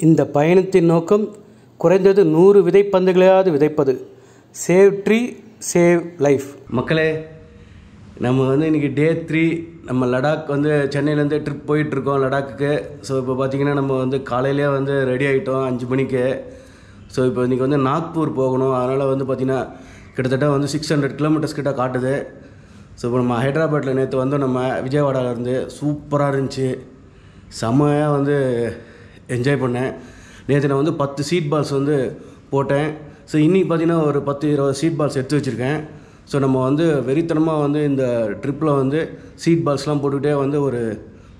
இந்த பயணத்தின் நோக்கம் குறைந்தது 100 விதைப்பந்துகளையாவது விதைப்பது. Save tree save life. மக்களே, நம்ம இன்றைக்கி டே 3 நம்ம லடாக் சென்னையிலேருந்து ட்ரிப் போயிட்டுருக்கோம் லடாக்குக்கு. ஸோ இப்போ பார்த்திங்கன்னா நம்ம காலையிலே ரெடி ஆகிட்டோம் 5 மணிக்கு. ஸோ இப்போ இன்றைக்கி நாக்பூர் போகணும். அதனால் பார்த்திங்கன்னா கிட்டத்தட்ட 600 கிலோமீட்டர்ஸ் கிட்ட காட்டுது. ஸோ இப்போ நம்ம ஹைதராபாத்தில் நேற்று நம்ம விஜயவாடாவிலேருந்து சூப்பராக இருந்துச்சு. செம்மையாக என்ஜாய் பண்ணேன். நேற்று நான் 10 சீட் பால்ஸ் போட்டேன். ஸோ இன்றைக்கி பார்த்திங்கன்னா ஒரு 10-20 சீட் பால்ஸ் எடுத்து வச்சுருக்கேன். ஸோ நம்ம வெறித்தனமாக இந்த ட்ரிப்பில் சீட் பால்ஸ்லாம் போட்டுக்கிட்டே ஒரு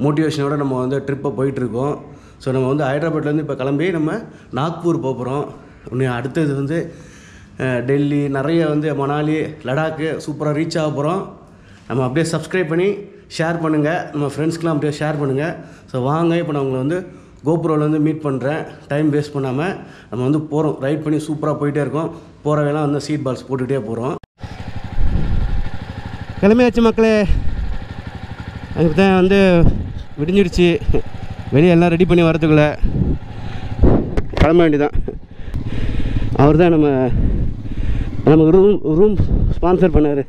மோட்டிவேஷனோட நம்ம ட்ரிப்பை போயிட்டுருக்கோம். ஸோ நம்ம ஹைதராபாத்லேருந்து இப்போ கிளம்பி நம்ம நாக்பூர் போகிறோம். இன்னும் அடுத்தது டெல்லி, நிறைய மணாலி, லடாக்கு சூப்பராக ரீச் ஆக போகிறோம். நம்ம அப்படியே சப்ஸ்கிரைப் பண்ணி ஷேர் பண்ணுங்கள், நம்ம ஃப்ரெண்ட்ஸ்க்கெலாம் அப்படியே ஷேர் பண்ணுங்கள். ஸோ வாங்க, இப்போ நான் உங்களை கோபுரோவில் மீட் பண்ணுறேன். டைம் வேஸ்ட் பண்ணாமல் நம்ம போகிறோம். ரைட் பண்ணி சூப்பராக போயிட்டே இருக்கோம். போகிறவெல்லாம் சீட் பால்ஸ் போட்டுக்கிட்டே போகிறோம். கிளம்பியாச்சு மக்களே. அதுக்கு தான் விடிஞ்சிடுச்சு. வெளியே எல்லாம் ரெடி பண்ணி வரதுக்குள்ளே கிளம்ப வேண்டியதான். அவர் தான் நமக்கு ரூம் ஸ்பான்சர் பண்ணார்.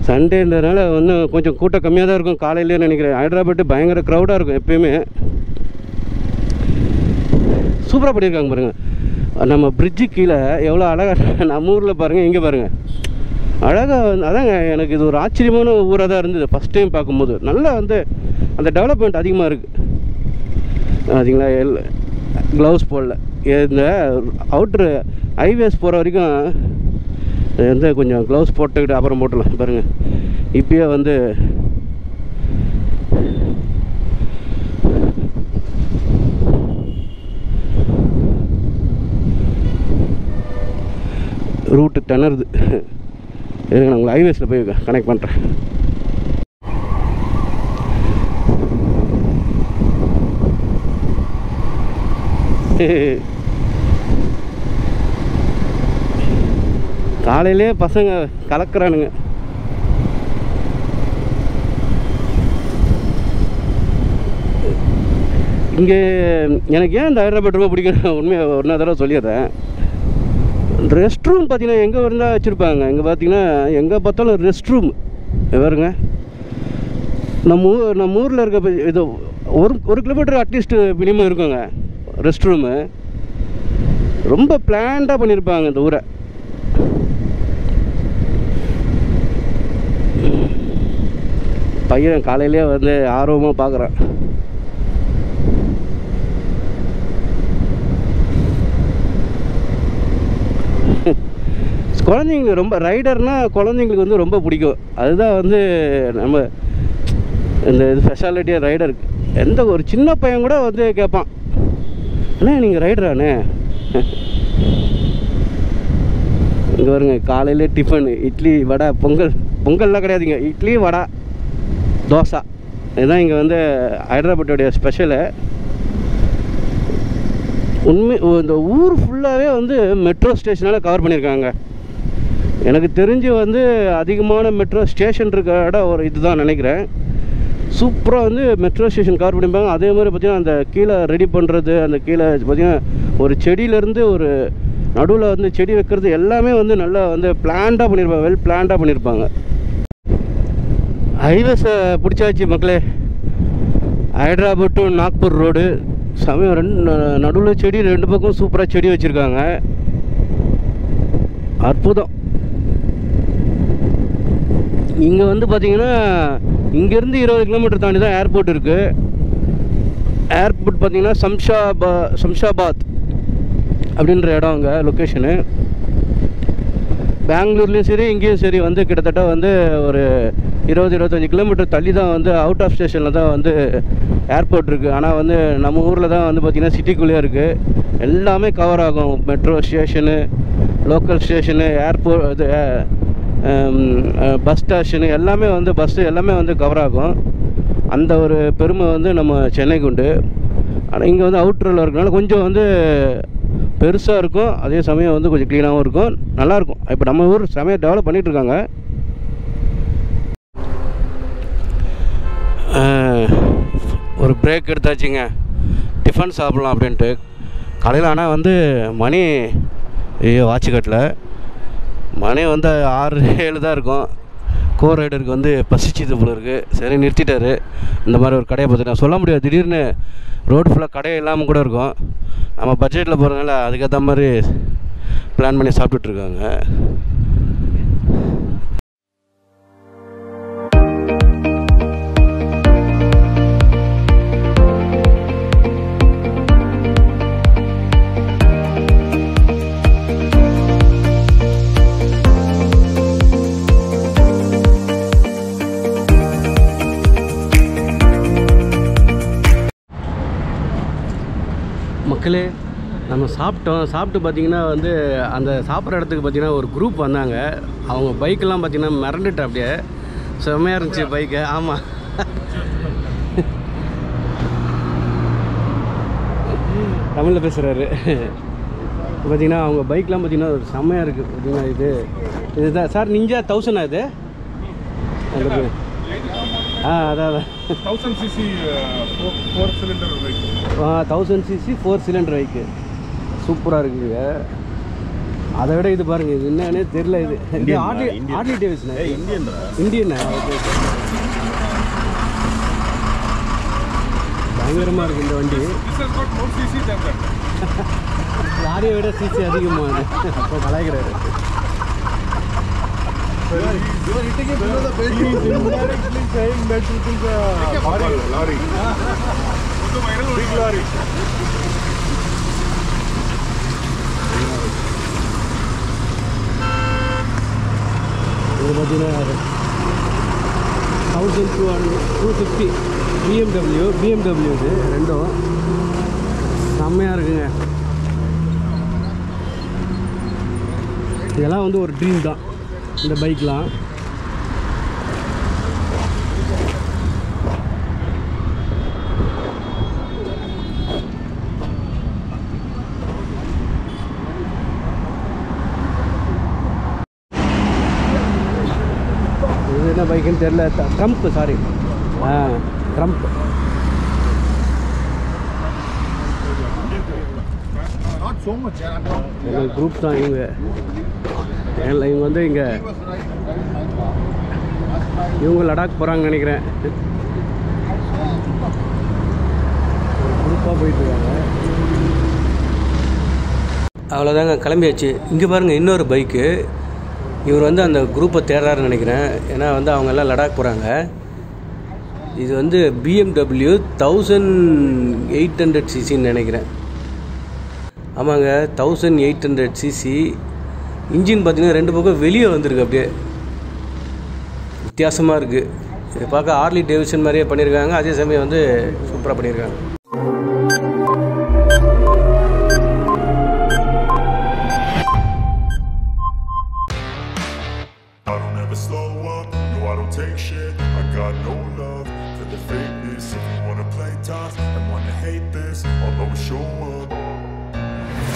சண்டேன்றதுனால கொஞ்சம் கூட்டம் கம்மியாக தான் இருக்கும் காலையிலே நினைக்கிறேன். ஹைதராபாத்து பயங்கர க்ரௌடாக இருக்கும் எப்பயுமே. சூப்பராக பண்ணியிருக்காங்க பாருங்கள். நம்ம பிரிட்ஜு கீழே எவ்வளோ அழகாக நம்ம ஊரில் பாருங்கள், இங்கே பாருங்கள் அழகாக. அதாங்க எனக்கு இது ஒரு ஆச்சரியமான ஊராக தான் இருந்தது ஃபஸ்ட் டைம் பார்க்கும்போது. நல்லா அந்த டெவலப்மெண்ட் அதிகமாக இருக்குது. பார்த்தீங்களா, க்ளவுஸ் போடல. இந்த அவுட்ரு ஹைவேஸ் போகிற வரைக்கும் கொஞ்சம் க்ளவுஸ் போட்டுக்கிட்டு அப்புறம் போட்டுடலாம் பாருங்கள். இப்போயே ரூட்டு திணறுது. இருங்க, நான் உங்களை ஹைவேஸில் போய் கனெக்ட் பண்ணுறேன். காலையிலே பசங்க கலக்கிறானுங்க. இங்கே எனக்கு ஏன் இந்த ஹைதராபாத் ரொம்ப பிடிக்கும் உண்மையாக ஒன்றா தடவை சொல்லிடுறேன். ரெஸ்ட் ரூம் பார்த்தீங்கன்னா எங்கே இருந்தால் வச்சுருப்பாங்க. இங்கே பார்த்தீங்கன்னா எங்கே பார்த்தாலும் ரெஸ்ட் ரூம் வருங்க. நம்ம ஊரில் இருக்க இது ஒரு கிலோமீட்டர் அட்லீஸ்ட் மினிமம் இருக்குங்க ரெஸ்ட் ரூமு. ரொம்ப பிளான்டாக பண்ணியிருப்பாங்க இந்த ஊரை. பையன் காலையிலே ஆர்வமாக பார்க்குறேன். குழந்தைங்களுக்கு ரொம்ப ரைடர்னால் குழந்தைங்களுக்கு ரொம்ப பிடிக்கும். அதுதான் நம்ம இந்த இது ஸ்பெஷாலிட்டியாக ரைடருக்கு. எந்த ஒரு சின்ன பையன் கூட கேட்பான், அண்ணே நீங்கள் ரைடரானே. இங்கே வருங்க, காலையிலே டிஃபன் இட்லி வடை பொங்கல்லாம் கிடையாதுங்க. இட்லி வடை தோசை இதுதான் இங்கே ஹைதராபாத்துடைய ஸ்பெஷலு. இந்த ஊர் ஃபுல்லாகவே மெட்ரோ ஸ்டேஷனால் கவர் பண்ணியிருக்காங்க. எனக்கு தெரிஞ்சு அதிகமான மெட்ரோ ஸ்டேஷன் இருக்க இடம் ஒரு இதுதான் நினைக்கிறேன். சூப்பராக மெட்ரோ ஸ்டேஷன் கவர் பண்ணியிருப்பாங்க. அதே மாதிரி பார்த்திங்கன்னா அந்த கீழே ரெடி பண்ணுறது, அந்த கீழே பார்த்திங்கன்னா ஒரு செடியிலேருந்து ஒரு நடுவில் செடி வைக்கிறது எல்லாமே நல்லா பிளான்டாக பண்ணியிருப்பாங்க. வெல் பிளான்டாக பண்ணியிருப்பாங்க. ஹைவேஸை பிடிச்சாச்சு மக்களே. ஹைதராபாத் டு நாக்பூர் ரோடு சமயம் நடுவில் செடி, 2 பக்கம் சூப்பராக செடி வச்சுருக்காங்க. அற்புதம். இங்கே பார்த்தீங்கன்னா இங்கேருந்து 20 கிலோமீட்டர் தாண்டி தான் ஏர்போர்ட் இருக்குது. ஏர்போர்ட் பார்த்தீங்கன்னா சம்ஷாபாத் அப்படின்ற இடம் அங்கே லொக்கேஷனு. பெங்களூர்லேயும் சரி இங்கேயும் சரி கிட்டத்தட்ட ஒரு 20-25 கிலோமீட்டர் தள்ளி தான் அவுட் ஆஃப் ஸ்டேஷனில் தான் ஏர்போர்ட் இருக்குது. ஆனால் நம்ம ஊரில் தான் பார்த்திங்கன்னா சிட்டிக்குள்ளேயே இருக்குது. எல்லாமே கவர் ஆகும். Metro station, local station, airport, இது பஸ் ஸ்டேஷனு எல்லாமே பஸ்ஸு எல்லாமே கவர் ஆகும். அந்த ஒரு பெருமை நம்ம சென்னைக்கு உண்டு. ஆனால் இங்கே அவுட்டரில் இருக்கிறனால கொஞ்சம் பெருசாக இருக்கும். அதே சமயம் கொஞ்சம் க்ளீனாகவும் இருக்கும், நல்லாயிருக்கும். இப்போ நம்ம ஊர் சமயம் டெவலப் பண்ணிகிட்ருக்காங்க. ஒரு பிரேக் எடுத்தாச்சுங்க, டிஃபன் சாப்பிட்லாம் அப்படின்ட்டு. காலையில் ஆனால் வந்து மணி வாட்ச் கட்டில் மணி வந்து 6-7 தான் இருக்கும். கோ ரைடருக்கு வந்து பசிச்சுது போல இருக்குது. சரி நிறுத்திட்டாரு. இந்த மாதிரி ஒரு கடையை பார்த்துட்டேன். சொல்ல முடியாது, திடீர்னு ரோடு ஃபுல்லாக கடையை இல்லாமல் கூட இருக்கும். நம்ம பட்ஜெட்டில் போகிறதுனால அதுக்கேற்ற மாதிரி பிளான் பண்ணி சாப்பிட்டுட்ருக்காங்க. மக்களே, நம்ம சாப்பிட்டு பார்த்திங்கன்னா வந்து அந்த சாப்பிட்ற இடத்துக்கு பார்த்திங்கன்னா ஒரு குரூப் வந்தாங்க. அவங்க பைக்கெல்லாம் பார்த்திங்கன்னா மிரண்டுட்டு அப்படியே செம்மையாக இருந்துச்சு பைக்கு. ஆமாம், தமிழில் பேசுகிறாரு. பார்த்திங்கன்னா அவங்க பைக்கெலாம் பார்த்திங்கன்னா ஒரு செம்மையாக இருக்குது. பார்த்திங்கன்னா இதுதான் சார் நிஞ்சா 1000 இது அந்த அதான் 1000 cc 4 cylinder bike. 1000 cc 4 cylinder bike சூப்பராக இருக்குங்க. அதை விட இது பாருங்கள், இது என்னன்னே தெரியல. இது ஆர்லி டேவிட்சன் இந்தியன் பயங்கரமாக இருக்குது இந்த வண்டி. லாரியை விட சிசி அதிகமாக அப்போ கலாய்க்கிறாரு. You are hitting it below the belt. He is indirectly saying that it is a lorry. Big lorry. இது பார்த்தீங்கன்னா 1250 BMW இது ரெண்டும் செம்மையாக இருக்குங்க. இதெல்லாம் வந்து ஒரு ட்ரீம் தான் இந்த பைக்லாம். இது என்ன பைக்குன்னு தெரியல. Trump, sorry, Trump. எங்கள் குரூப் தான் இவங்க. இவங்க வந்து இவங்க லடாக் போகிறாங்கன்னு நினைக்கிறேன். குரூப்பாக போயிட்டுருக்காங்க. அவ்வளோதாங்க, கிளம்பியாச்சு. இங்கே பாருங்கள் இன்னொரு பைக்கு. இவர் வந்து அந்த குரூப்பை தேடுறாருன்னு நினைக்கிறேன். ஏன்னா வந்து அவங்க எல்லாம் லடாக் போகிறாங்க. இது வந்து BMW 1800 cc நினைக்கிறேன். ஆமாங்க, 1800 cc. இன்ஜின் பார்த்திங்கன்னா 2 பக்கம் வெளியே வந்திருக்கு. அப்படியே வித்தியாசமாக இருக்குது. இது பார்க்க ஆர்லி டேவிட்சன் மாதிரியே பண்ணியிருக்காங்க. அதே சமயம் வந்து சூப்பராக பண்ணியிருக்காங்க.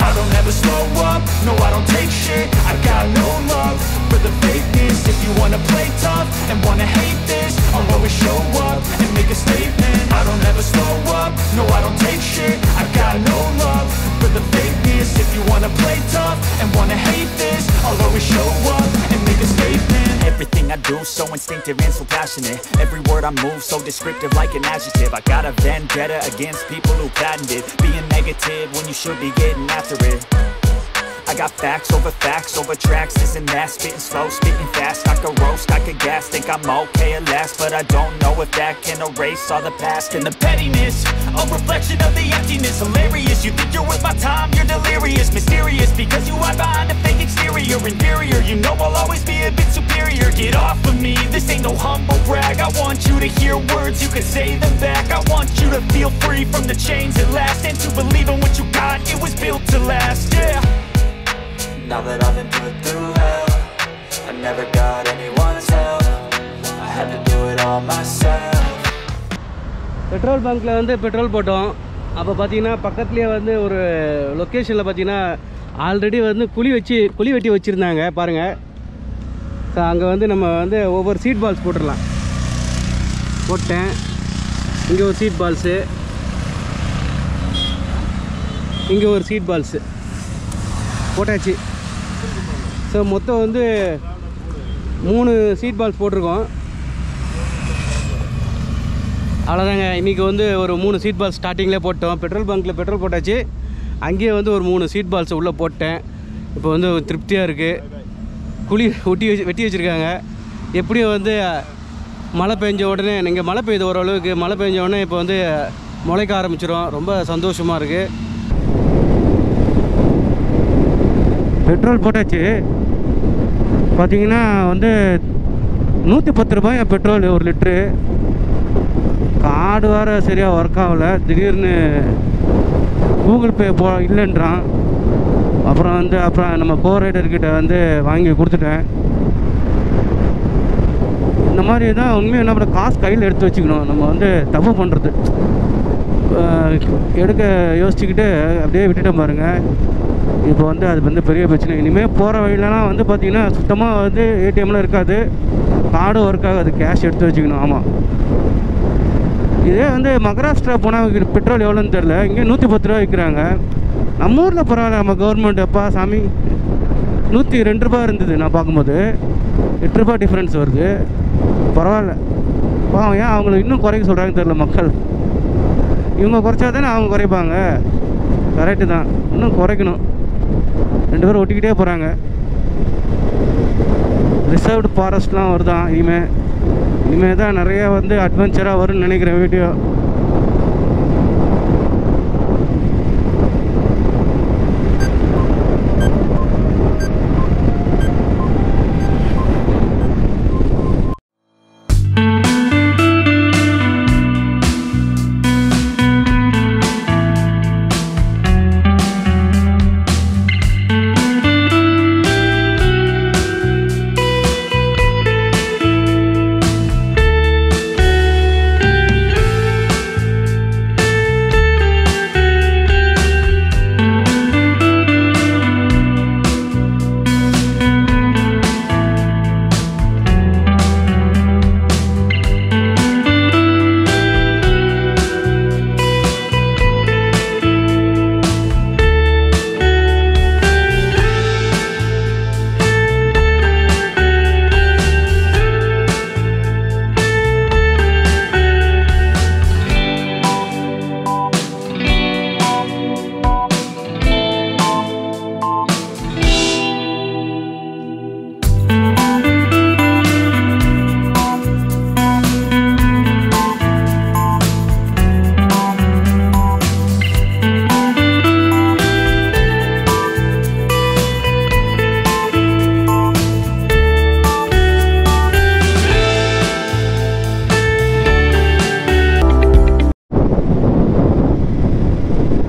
I don't ever slow up, no I don't take shit. I got no love for the fakeness. If you wanna play tough and wanna hate this, I'll always show up and make a statement. I don't ever slow up, no I don't take shit. I got no love for the fakeness. If you wanna play tough and wanna hate this, I'll always show up and make a statement. Everything I do so instinctive and so passionate. Every word I move so descriptive like an adjective. I got a vendetta against people who patented being negative when you should be getting after it. I got facts over tracks, this and that. Spitting slow, spitting fast. I could roast, I could gas. Think I'm okay at last, but I don't know if that can erase all the past. And the pettiness, a reflection of the emptiness. Hilarious, you think you're worth my time, you're delirious. Mysterious, because you hide behind a fake exterior. Inferior, you know I'll always be a bit superior. Get off of me, this ain't no humble brag. I want you to hear words, you can say them back. I want you to feel free from the chains at last, and to believe in what you got, it was built to last, yeah. Now that I've been put through hell, I never got anyone's help. I had to do it all myself. Petrol பங்க்கில் வந்து petrol போட்டோம். அப்போ பார்த்தீங்கன்னா பக்கத்துலேயே வந்து ஒரு லொக்கேஷனில் பார்த்தீங்கன்னா ஆல்ரெடி வந்து குழி வெட்டி வச்சுருந்தாங்க பாருங்கள். ஸோ அங்கே வந்து நம்ம வந்து ஒவ்வொரு சீட் பால்ஸ் போட்டுடலாம். போட்டேன். இங்கே ஒரு சீட் பால்ஸு, இங்கே ஒரு சீட் பால்ஸு போட்டாச்சு. ஸோ மொத்தம் வந்து 3 சீட் பால்ஸ் போட்டிருக்கோம். அவ்வளோதாங்க. இன்றைக்கி வந்து ஒரு 3 சீட் பால்ஸ் ஸ்டார்டிங்கில் போட்டோம். பெட்ரோல் பங்க்கில் பெட்ரோல் போட்டாச்சு. அங்கேயே வந்து ஒரு 3 சீட் பால்ஸை உள்ளே போட்டேன். இப்போ வந்து திருப்தியாக இருக்குது. குழி வெட்டி வச்சுருக்காங்க. எப்படியும் வந்து மழை பெஞ்ச உடனே, நீங்கள் மழை பெய்யுது ஓரளவுக்கு, மழை பெஞ்ச உடனே இப்போ வந்து முளைக்க ஆரம்பிச்சிடும். ரொம்ப சந்தோஷமாக இருக்குது. பெட்ரோல் போட்டாச்சு. பார்த்தீங்கன்னா வந்து 110 ரூபாய் பெட்ரோல் 1 லிட்ரு. கார்டு வேறு சரியாக ஒர்க் ஆகலை. திடீர்னு கூகுள் பே இல்லைன்றான். அப்புறம் நம்ம கோ ரைடர்கிட்ட வந்து வாங்கி கொடுத்துட்டேன். இந்த மாதிரி தான் உண்மையாக என்ன பண்ண, காசு கையில் எடுத்து வச்சுக்கணும். நம்ம வந்து தப்பு பண்ணுறது எடுக்க யோசிச்சுக்கிட்டு அப்படியே விட்டுட்டோம் பாருங்கள். இப்போ வந்து அது வந்து பெரிய பிரச்சனை. இனிமேல் போகிற வழியிலலாம் வந்து பார்த்திங்கன்னா சுத்தமாக வந்து ஏடிஎம்லாம் இருக்காது, கார்டும் ஒர்க் ஆகாது. கேஷ் எடுத்து வச்சுக்கணும். ஆமாம். இதே வந்து மகாராஷ்டிரா போனால் பெட்ரோல் எவ்வளோன்னு தெரில. இங்கே 110 ரூபா விற்கிறாங்க. நம்ம ஊரில் பரவாயில்ல. நம்ம கவர்மெண்ட் அப்பா சாமி 102 ரூபா இருந்தது நான் பார்க்கும்போது. 8 ரூபா டிஃப்ரென்ஸ் வருது. பரவாயில்ல. பாவம், ஏன் அவங்கள இன்னும் குறைக்க சொல்கிறாங்கன்னு தெரில மக்கள். இவங்க குறைச்சா தானே அவங்க குறைப்பாங்க. கரெக்டு தான், இன்னும் குறைக்கணும். 2 பேரும் ஒட்டிக்கிட்டே போகிறாங்க. ரிசர்வ்டு ஃபாரஸ்ட்லாம் வருதான் இனிமேல் தான் நிறையா வந்து அட்வென்ச்சராக வரும்னு நினைக்கிறேன் வீடியோ.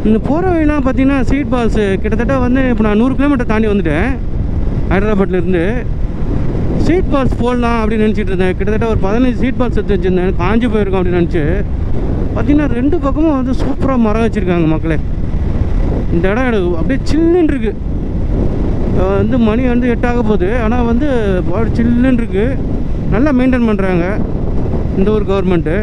இந்த போகிற வழிலாம் பார்த்தீங்கன்னா சீட் பால்ஸு கிட்டத்தட்ட வந்து இப்போ நான் 100 கிலோமீட்டர் தாண்டி வந்துட்டேன் ஹைதராபாத்லேருந்து. சீட் பால்ஸ் போடலாம் அப்படின்னு நினச்சிட்டு இருந்தேன். கிட்டத்தட்ட ஒரு 15 சீட் பால்ஸ் எடுத்து வச்சுருந்தேன். காஞ்சி போயிருக்கோம் அப்படின்னு நினச்சி பார்த்தீங்கன்னா 2 பக்கமும் வந்து சூப்பராக மரம் வச்சுருக்காங்க மக்களே. இந்த இடம் அப்படியே சில்லுன்னு இருக்குது. வந்து மணி வந்து 8 ஆக போகுது. ஆனால் வந்து சில்லுன்னு இருக்குது. நல்லா மெயின்டைன் பண்ணுறாங்க இந்த ஊர் கவர்மெண்ட்டு.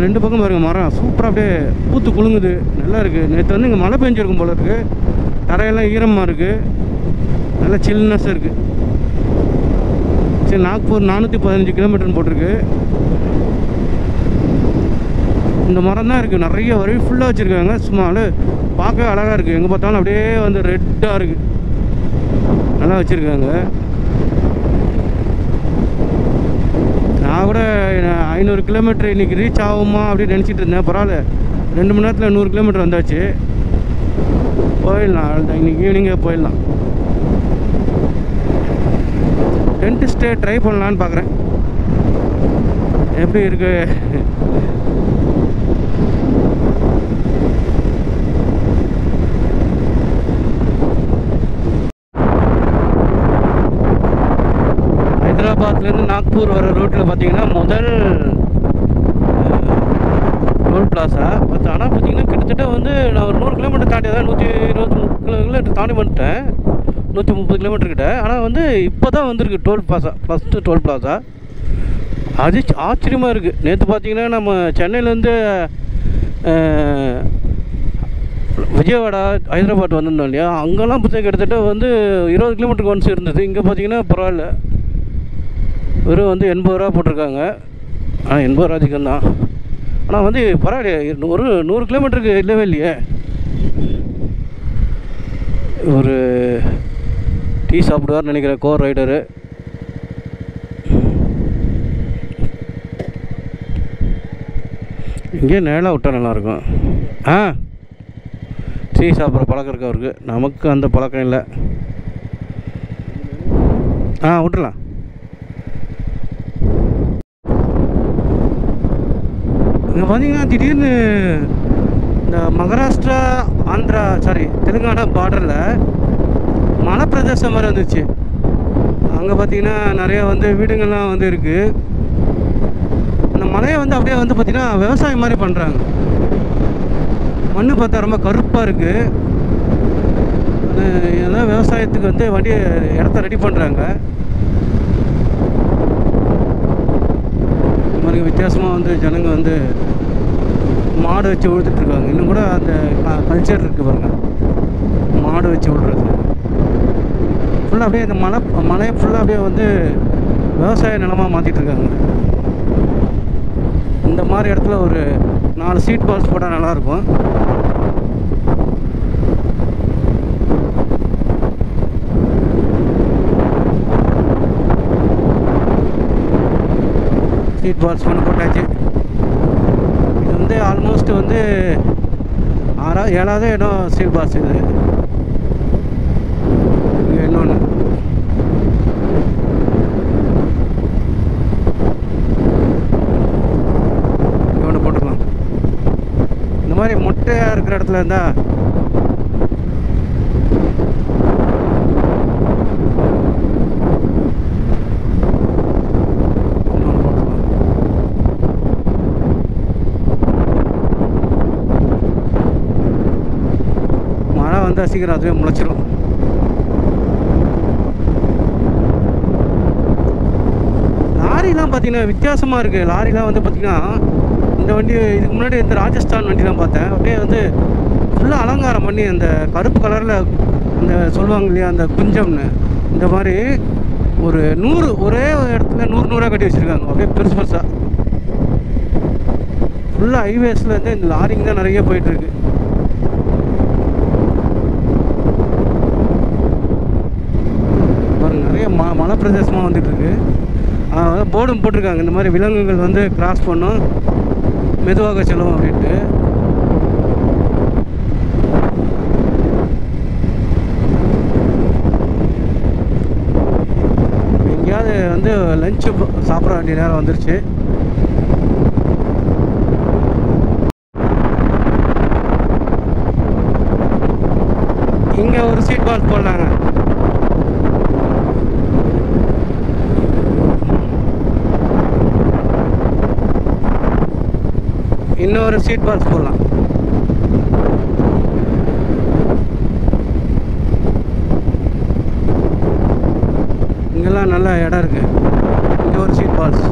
2 பக்கம் பாருங்கள் மரம் சூப்பராக அப்படியே பூத்து குலுங்குது. நல்லா இருக்குது. நேற்று வந்து இங்கே மழை பெஞ்சிருக்கும் போல இருக்குது. தரையெல்லாம் ஈரமாக இருக்குது. நல்லா சில்னஸாக இருக்குது. சரி, நாக்பூர் 415 கிலோமீட்டர்னு போட்டிருக்கு. இந்த மரம் தான் இருக்குது. நிறைய வரி ஃபுல்லாக வச்சுருக்காங்க. சும்மா பார்க்கவே அழகாக இருக்குது. எங்கே பார்த்தாலும் அப்படியே வந்து ரெட்டாக இருக்குது. நல்லா வச்சுருக்காங்க. நான் கூட 500 கிலோமீட்டர் இன்றைக்கி ரீச் ஆகுமா அப்படின்னு நினச்சிட்டு இருந்தேன். பரவாயில்ல, 2 மணி நேரத்தில் 100 கிலோமீட்டர் வந்தாச்சு. போயிடலாம். இன்றைக்கி ஈவினிங்கே போயிடலாம். டென்ட் ஸ்டே ட்ரை பண்ணலான்னு பார்க்குறேன். எப்படி இருக்கு? ஹைதராபாத்லேருந்து நாக்பூர் வர ரோட்டில் பார்த்தீங்கன்னா முதல் டோல் பிளாஸா பட். ஆனால் பார்த்தீங்கன்னா கிட்டத்தட்ட வந்து நான் ஒரு 100 கிலோமீட்டர் தாண்டி, அதாவது 123 கிலோமீட்டர் தாண்டி வந்துட்டேன். 130 கிலோமீட்டர் கிட்ட. ஆனால் வந்து இப்போ தான் வந்திருக்கு toll plaza, first toll plaza. அது ஆச்சரியமாக இருக்குது. நேற்று பார்த்தீங்கன்னா நம்ம சென்னையிலேருந்து விஜயவாடா ஹைதராபாத் வந்திருந்தோம் இல்லையா, அங்கெல்லாம் பார்த்தீங்கன்னா கிட்டத்தட்ட வந்து 20 கிலோமீட்டருக்கு ஒன்ஸ் இருந்தது. இங்கே பார்த்தீங்கன்னா பரவாயில்ல, வெறும் வந்து 80 ரூபா போட்டிருக்காங்க. ஆனால் 80 ரூபா அதிகம்தான். ஆனால் வந்து பரவாயில்ல, ஒரு 100 கிலோமீட்டருக்கு இல்லவே இல்லையே. ஒரு டீ சாப்பிடுவார்னு நினைக்கிறேன் கோர் ரைடரு. இங்கே நேராக விட்டால் நல்லாயிருக்கும். டீ சாப்பிட்ற பழக்கம் இருக்கு அவருக்கு, நமக்கு அந்த பழக்கம் இல்லை. விட்டுலாம். இங்கே பார்த்தீங்கன்னா திடீர்னு இந்த மகாராஷ்டிரா தெலுங்கானா பார்டரில் மலை பிரதேசம் மாதிரி வந்துச்சு. அங்கே பார்த்தீங்கன்னா நிறையா வந்து வீடுங்கள்லாம் வந்து இருக்குது. அந்த மலையை வந்து அப்படியே வந்து பார்த்திங்கன்னா விவசாயம் மாதிரி பண்ணுறாங்க. மண் பார்த்தா ரொம்ப கருப்பாக இருக்குது. இதெல்லாம் விவசாயத்துக்கு வந்து இடத்த ரெடி பண்ணுறாங்க. இந்த மாதிரி வித்தியாசமாக வந்து ஜனங்க வந்து மாடு வச்சு உழுதுட்ருக்காங்க. இன்னும் கூட அந்த கல்ச்சர் இருக்குது பாருங்கள், மாடு வச்சு விழுறது. ஃபுல்லாக அப்படியே இந்த மலையை ஃபுல்லாக அப்படியே வந்து விவசாய நிலமாக மாற்றிட்டுருக்காங்க. இந்த மாதிரி இடத்துல ஒரு 4 சீட் பால்ஸ் போட்டால் நல்லாயிருக்கும். சீட் பால்ஸ் ஒன்று போட்டாச்சு. இது வந்து ஆல்மோஸ்ட் வந்து 6வது 7வது இடம் சீட் பால்ஸ். இது இன்னொன்று போட்டுக்கலாம். இந்த மாதிரி மொட்டையாக இருக்கிற இடத்துல இருந்தால் மழை வந்தால் சீக்கிரம் அதுவே முளைச்சிரும். லாரிலாம் பார்த்தீங்கன்னா வித்தியாசமாக இருக்குது. லாரிலாம் வந்து பார்த்திங்கன்னா இந்த வண்டி இதுக்கு முன்னாடி இந்த ராஜஸ்தான் வண்டிலாம் பார்த்தேன். அப்படியே வந்து ஃபுல்லாக அலங்காரம் பண்ணி அந்த கருப்பு கலரில் அந்த சொல்லுவாங்க இல்லையா அந்த குஞ்சம்னு, இந்த மாதிரி ஒரு 100 ஒரே இடத்துல 100 கட்டி வச்சுருக்காங்க. அப்படியே பெருசு பெருசாக ஃபுல்லாக ஹைவேஸில் வந்து இந்த லாரிங்க தான் நிறைய போயிட்டுருக்கு. பாருங்கள், நிறைய மலை பிரதேசமாக வந்துட்டுருக்கு. போர்டும் போட்டிருக்காங்க, இந்த மாதிரி விலங்குகள் வந்து கிராஸ் பண்ணும், மெதுவாக செல்லும் அப்படின்ட்டு. எங்கேயாவது வந்து லஞ்சு சாப்பிட வேண்டிய நேரம் வந்துருச்சு. இங்கே ஒரு சீட் பால்ஸ் போடலாங்க. இன்னொரு சீட் பால்ஸ் போடலாம். இங்கெல்லாம் நல்ல இடம் இருக்குது. இங்கே ஒரு சீட் பால்ஸ்.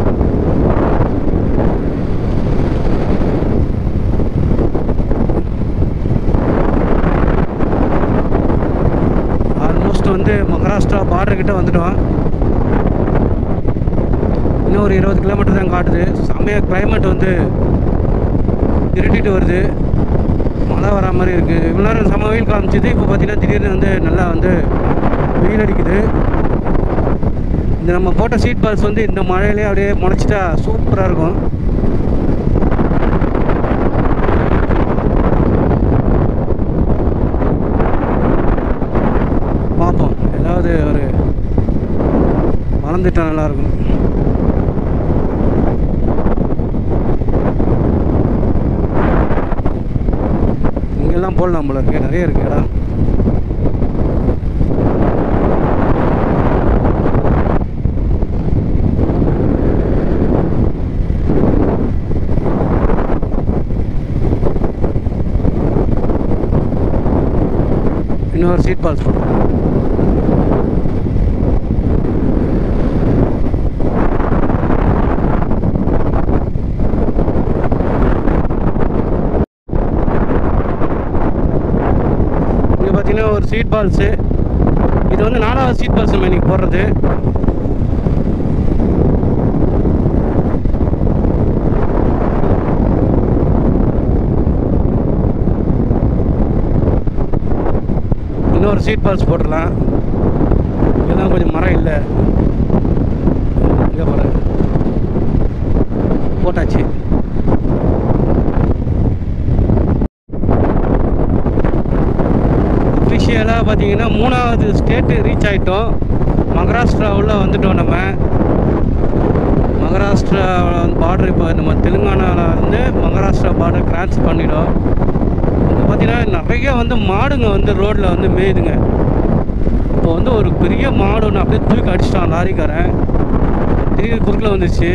ஆல்மோஸ்ட் வந்து மகாராஷ்டிரா பார்டர்கிட்ட வந்துட்டோம். இன்னும் ஒரு 20 கிலோமீட்டர் தான் காட்டுது. செம்மையாக கிளைமேட் வந்து இருட்டிட்டு வருது, மழை வரா மாதிரி இருக்குது. இவ்வளோ நேரம் செம்ம வெயில் காமிச்சிது. இப்போ பார்த்தீங்கன்னா திடீர்னு வந்து நல்லா வந்து வெயில் அடிக்குது. இந்த நம்ம போட்ட சீட் பால்ஸ் வந்து இந்த மழையிலே அப்படியே முளைச்சிட்டா சூப்பராக இருக்கும். பார்ப்போம், ஏதாவது ஒரு வளர்ந்துட்டா நல்லாயிருக்கும். இங்கெல்லாம் போடலாம் போல இருக்கு, நிறைய இருக்கு இடம். இன்னொரு சீட் பால்ஸ் போடுறோம். Street balls. இது வந்து 4வது ஸ்ட்ரீட் பால்ஸ் நம்ம இன்றைக்கி போடுறது. இன்னொரு ஸ்ட்ரீட் பால்ஸ் போட்டுடலாம். இதெல்லாம் கொஞ்சம் மரம் இல்லை, இங்கே போகிற போட்டாச்சு. அஃபிஷியலாக பார்த்தீங்கன்னா 3வது ஸ்டேட்டு ரீச் ஆகிட்டோம். மகாராஷ்டிராவில் வந்துட்டோம். நம்ம மகாராஷ்டிரா பார்டர் இப்போ நம்ம தெலுங்கானாவில் வந்து மகாராஷ்டிரா பார்டர் கிராஸ் பண்ணிடும். இங்கே பார்த்தீங்கன்னா நிறைய வந்து மாடுங்க வந்து ரோட்டில் வந்து மேயுதுங்க. இப்போ வந்து ஒரு பெரிய மாடு ஒன்று அப்படியே தூக்கி அடிச்சிட்டான் லாரிக்காரன். திடீர்னு குறுக்கில் வந்துச்சு.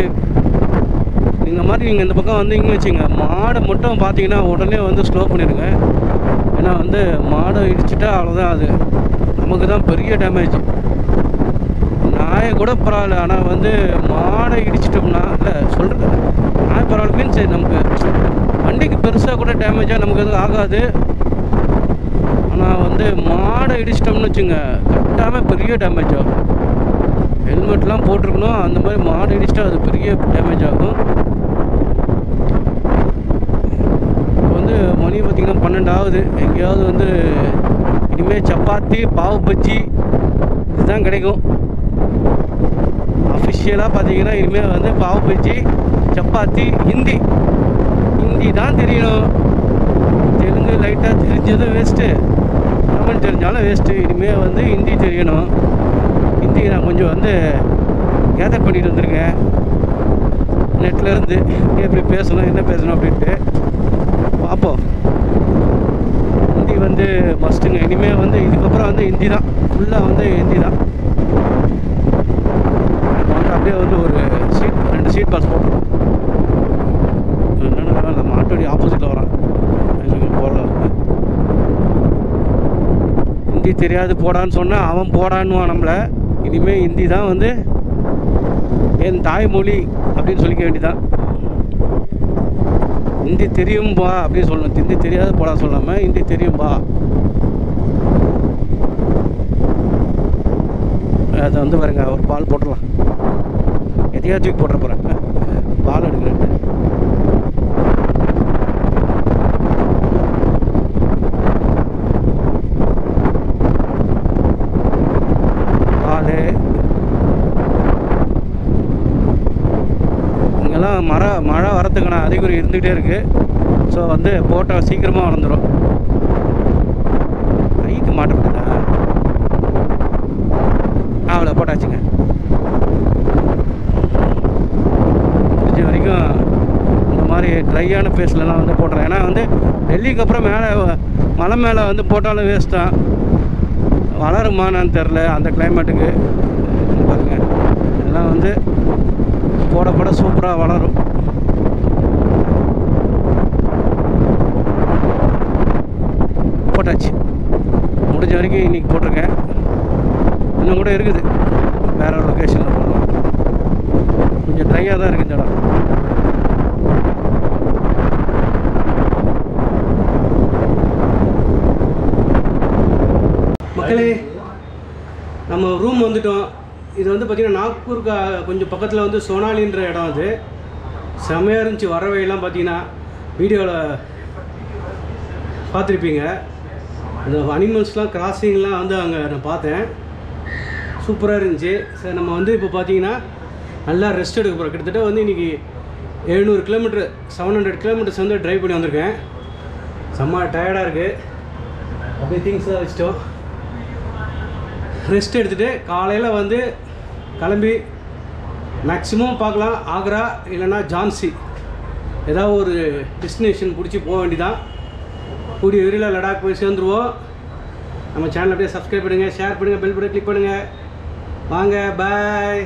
இந்த மாதிரி நீங்கள் இந்த பக்கம் வந்தீங்க வச்சுங்க, மாடை மட்டும் பார்த்தீங்கன்னா உடனே வந்து ஸ்லோ பண்ணிடுங்க. ஏன்னா வந்து மாடை இடிச்சிட்டா அவ்வளோதான், அது நமக்கு தான் பெரிய டேமேஜ். நாயை கூட பரவாயில்ல, ஆனால் வந்து மாடை இடிச்சிட்டோம்னா இல்லை சொல்கிறது நாய் பரவாயில்ல மீன்ஸ் நமக்கு வண்டிக்கு பெருசாக கூட டேமேஜாக நமக்கு எதுவும் ஆகாது. ஆனால் வந்து மாடை இடிச்சிட்டோம்னு வச்சுங்க கட்டாமல் பெரிய டேமேஜ் ஆகும். ஹெல்மெட்லாம் போட்டிருக்கணும். அந்த மாதிரி மாடு இடிச்சிட்டா அது பெரிய டேமேஜ் ஆகும். இப்போ வந்து மணி பார்த்திங்கன்னா 12 ஆகுது. எங்கேயாவது வந்து இனிமேல் சப்பாத்தி பாவு பஜ்ஜி இதுதான் கிடைக்கும். அஃபிஷியலாக பார்த்தீங்கன்னா இனிமேல் வந்து பாவு பஜ்ஜி சப்பாத்தி ஹிந்தி தான் தெரியணும். தெலுங்கு லைட்டாக தெரிஞ்சதும் வேஸ்ட்டு, தமிழ் தெரிஞ்சாலும் வேஸ்ட்டு. இனிமேல் வந்து ஹிந்தி தெரியணும். ஹிந்தி நான் கொஞ்சம் வந்து கேதர் பண்ணிட்டு வந்திருக்கேன் நெட்லேருந்து. எப்படி பேசணும் என்ன பேசணும் அப்படின்ட்டு பார்ப்போம். ஹிந்தி வந்து மஸ்ட்டுங்க. இனிமேல் வந்து இதுக்கப்புறம் வந்து ஹிந்தி தான், ஃபுல்லாக வந்து ஹிந்தி தான். வந்து அப்படியே வந்து ஒரு சீட் 2 சீட் பாஸ் போட்டுருவோம். என்னென்னா அந்த மாட்டோடைய ஆப்போசிட்டில் வரான் போடல. ஹிந்தி தெரியாது போடான்னு சொன்னால் அவன் போடான்னுவான் நம்மளை. இனிமேல் ஹிந்தி தான் வந்து என் தாய்மொழி அப்படின்னு சொல்லிக்க வேண்டியதான். ஹிந்தி தெரியும்பா அப்படின்னு சொல்லணும். ஹிந்தி தெரியாது போடா சொல்லாமல் ஹிந்தி தெரியும்பா. அதை வந்து பாருங்க, ஒரு பால் போட்டுடலாம். எதையா தூக்கி போட்டுற போகிறேன், பால் எடுக்கிறேன். பால் இங்கெல்லாம் மழை வரத்துக்கான அறிகுறி இருந்துகிட்டே இருக்குது. ஸோ வந்து போட்டால் சீக்கிரமாக வளர்ந்துடும். கைக்கு மாட்டப்படுதா அவ்வளோ போட்டாச்சுங்க. முடிஞ்ச வரைக்கும் இந்த மாதிரி ட்ரையான பிளேஸ்லலாம் வந்து போட்டுறேன். ஏன்னா வந்து டெல்லிக்கு அப்புறம் மேலே மலை மேலே வந்து போட்டாலும் வேஸ்ட் தான். வளருமானான்னு தெரில அந்த கிளைமேட்டுக்கு. பாருங்கள் இதெல்லாம் வந்து போட சூப்பராக வளரும். போட்டாச்சு. முடிஞ்ச வரைக்கும் இன்றைக்கி போட்டிருக்கேன். இன்னும் கூட இருக்குது, வேறு ஒரு லொக்கேஷனில் போடலாம். கொஞ்சம் ட்ரையாக தான் இருக்குது இந்த இடம். மக்களே நம்ம ரூம் வந்துட்டோம். இது வந்து பார்த்திங்கன்னா நாக்பூருக்கு கொஞ்சம் பக்கத்தில் வந்து சோனாலின்ற இடம். அது செம்மையாக இருந்துச்சு. வர வழியெல்லாம் பார்த்தீங்கன்னா வீடியோவில் பார்த்துருப்பீங்க. இந்த அனிமல்ஸ்லாம் கிராசிங்லாம் வந்து அங்கே நான் பார்த்தேன். சூப்பராக இருந்துச்சு. சார் நம்ம வந்து இப்போ பார்த்தீங்கன்னா நல்லா ரெஸ்ட் எடுக்க போகிறோம். கிட்டத்தட்ட வந்து இன்றைக்கி 700 கிலோமீட்டர் 700 கிலோமீட்டர்ஸ் வந்து ட்ரைவ் பண்ணி வந்திருக்கேன். செம்ம டயர்டாக இருக்குது. அப்படியே திங்ஸ்லாம் வச்சுட்டோம். ரெஸ்ட் எடுத்துகிட்டு காலையில் வந்து கிளம்பி மேக்ஸிமம் பார்க்கலாம் ஆக்ரா இல்லைன்னா ஜான்சி ஏதாவது ஒரு டெஸ்டினேஷன் பிடிச்சி போக வேண்டியதான். கூடிய விரைவில் லடாக் போய் சேர்ந்துருவோம். நம்ம சேனல் அப்படியே சப்ஸ்கிரைப் பண்ணுங்கள், ஷேர் பண்ணுங்கள், பெல் பட்டன் கிளிக் பண்ணுங்கள். வாங்க, பாய்.